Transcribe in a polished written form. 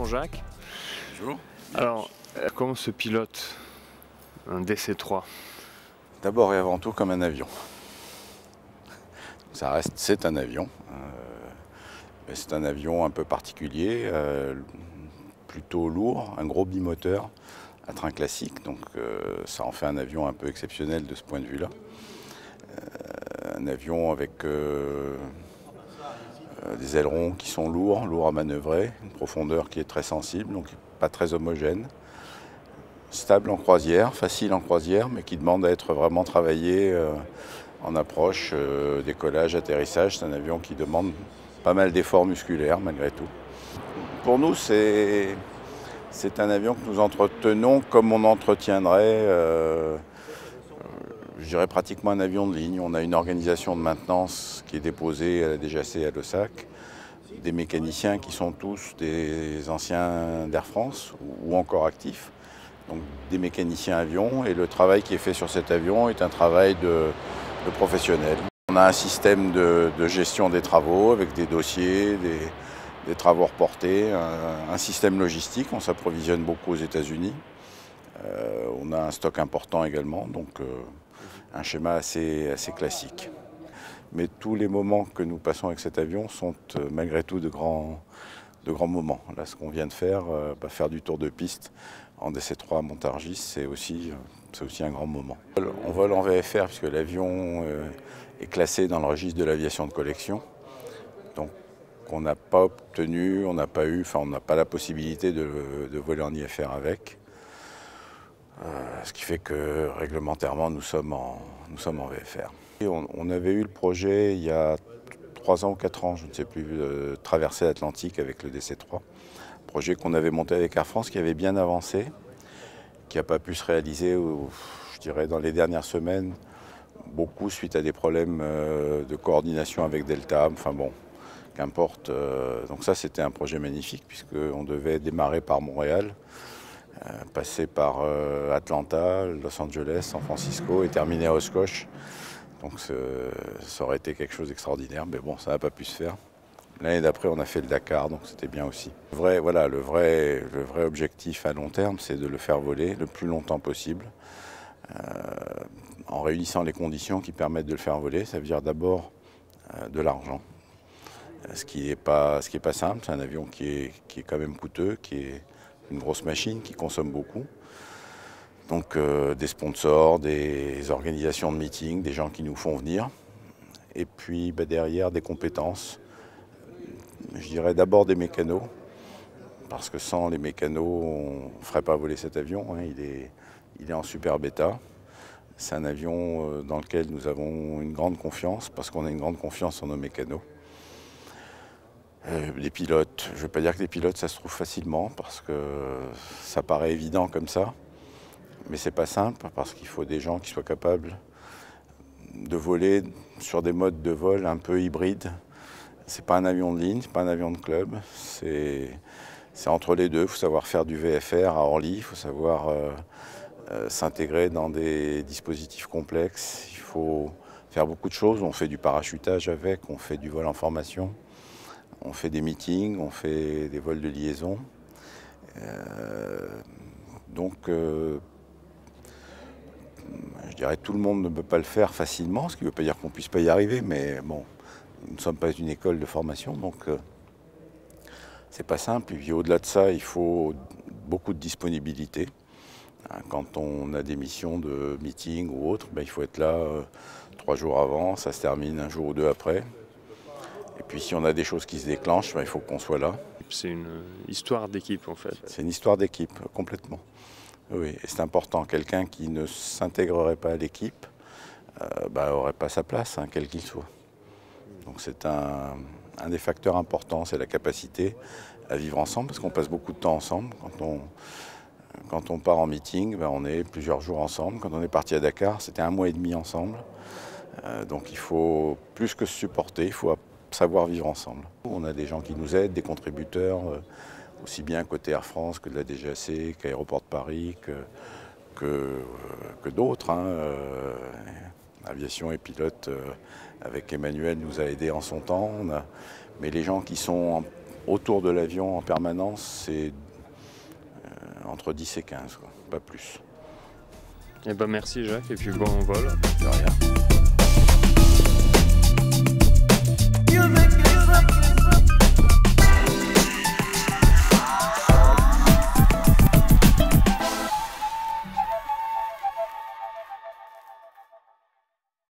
Jacques. Bonjour. Alors, comment se pilote un DC-3? D'abord et avant tout comme un avion. C'est un avion. C'est un avion un peu particulier, plutôt lourd, un gros bimoteur, un train classique. Donc ça en fait un avion un peu exceptionnel de ce point de vue-là. Un avion avec des ailerons qui sont lourds à manœuvrer, une profondeur qui est très sensible, donc pas très homogène. Stable en croisière, facile en croisière, mais qui demande à être vraiment travaillé en approche, décollage, atterrissage. C'est un avion qui demande pas mal d'efforts musculaires malgré tout. Pour nous, c'est un avion que nous entretenons comme on entretiendrait, je dirais pratiquement un avion de ligne. On a une organisation de maintenance qui est déposée à la DGAC à Laussac, des mécaniciens qui sont tous des anciens d'Air France ou encore actifs. Donc des mécaniciens avions, et le travail qui est fait sur cet avion est un travail de professionnels. On a un système de gestion des travaux avec des dossiers, des travaux reportés, un système logistique. On s'approvisionne beaucoup aux États-Unis. On a un stock important également, donc un schéma assez classique. Mais tous les moments que nous passons avec cet avion sont malgré tout de grands moments. Là, ce qu'on vient de faire, faire du tour de piste en DC-3 à Montargis, c'est aussi un grand moment. On vole en VFR puisque l'avion est classé dans le registre de l'aviation de collection. Donc on n'a pas obtenu, on n'a pas la possibilité de voler en IFR avec. Ce qui fait que réglementairement nous sommes en VFR. Et on avait eu le projet il y a 3 ans ou 4 ans, je ne sais plus, de traverser l'Atlantique avec le DC-3. Projet qu'on avait monté avec Air France, qui avait bien avancé, qui n'a pas pu se réaliser, je dirais, dans les dernières semaines, beaucoup suite à des problèmes de coordination avec Delta, enfin bon, qu'importe. Donc ça, c'était un projet magnifique, puisqu'on devait démarrer par Montréal, passer par Atlanta, Los Angeles, San Francisco et terminer à Oshkosh. Donc ça aurait été quelque chose d'extraordinaire, mais bon, ça n'a pas pu se faire. L'année d'après, on a fait le Dakar, donc c'était bien aussi. Le vrai objectif à long terme, c'est de le faire voler le plus longtemps possible, en réunissant les conditions qui permettent de le faire voler. Ça veut dire d'abord de l'argent, ce qui est pas simple. C'est un avion qui est quand même coûteux, qui est une grosse machine, qui consomme beaucoup. Donc des sponsors, des organisations de meetings, des gens qui nous font venir. Et puis derrière, des compétences. Je dirais d'abord des mécanos, parce que sans les mécanos, on ne ferait pas voler cet avion. Hein. Il est en super bêta. C'est un avion dans lequel nous avons une grande confiance, parce qu'on a une grande confiance en nos mécanos. Les pilotes, je ne veux pas dire que les pilotes, ça se trouve facilement, parce que ça paraît évident comme ça. Mais c'est pas simple, parce qu'il faut des gens qui soient capables de voler sur des modes de vol un peu hybrides. C'est pas un avion de ligne, c'est pas un avion de club, c'est entre les deux. Il faut savoir faire du VFR à Orly, il faut savoir s'intégrer dans des dispositifs complexes, il faut faire beaucoup de choses. On fait du parachutage avec, on fait du vol en formation, on fait des meetings, on fait des vols de liaison. Je dirais que tout le monde ne peut pas le faire facilement, ce qui ne veut pas dire qu'on ne puisse pas y arriver, mais bon, nous ne sommes pas une école de formation, donc c'est pas simple. Et puis au-delà de ça, il faut beaucoup de disponibilité. Quand on a des missions de meeting ou autre, il faut être là 3 jours avant, ça se termine 1 jour ou 2 après. Et puis si on a des choses qui se déclenchent, il faut qu'on soit là. C'est une histoire d'équipe en fait. C'est une histoire d'équipe, complètement. Oui, et c'est important. Quelqu'un qui ne s'intégrerait pas à l'équipe n'aurait pas sa place, quel qu'il soit. Donc c'est un des facteurs importants, c'est la capacité à vivre ensemble, parce qu'on passe beaucoup de temps ensemble. Quand on part en meeting, on est plusieurs jours ensemble. Quand on est parti à Dakar, c'était 1 mois et demi ensemble. Donc il faut plus que se supporter, il faut savoir vivre ensemble. On a des gens qui nous aident, des contributeurs, aussi bien côté Air France que de la DGAC, qu'Aéroport de Paris, que d'autres. Aviation et pilote avec Emmanuel nous a aidés en son temps. Mais les gens qui sont autour de l'avion en permanence, c'est entre 10 et 15, quoi, pas plus. Eh ben merci Jacques, et puis bon vol. De rien.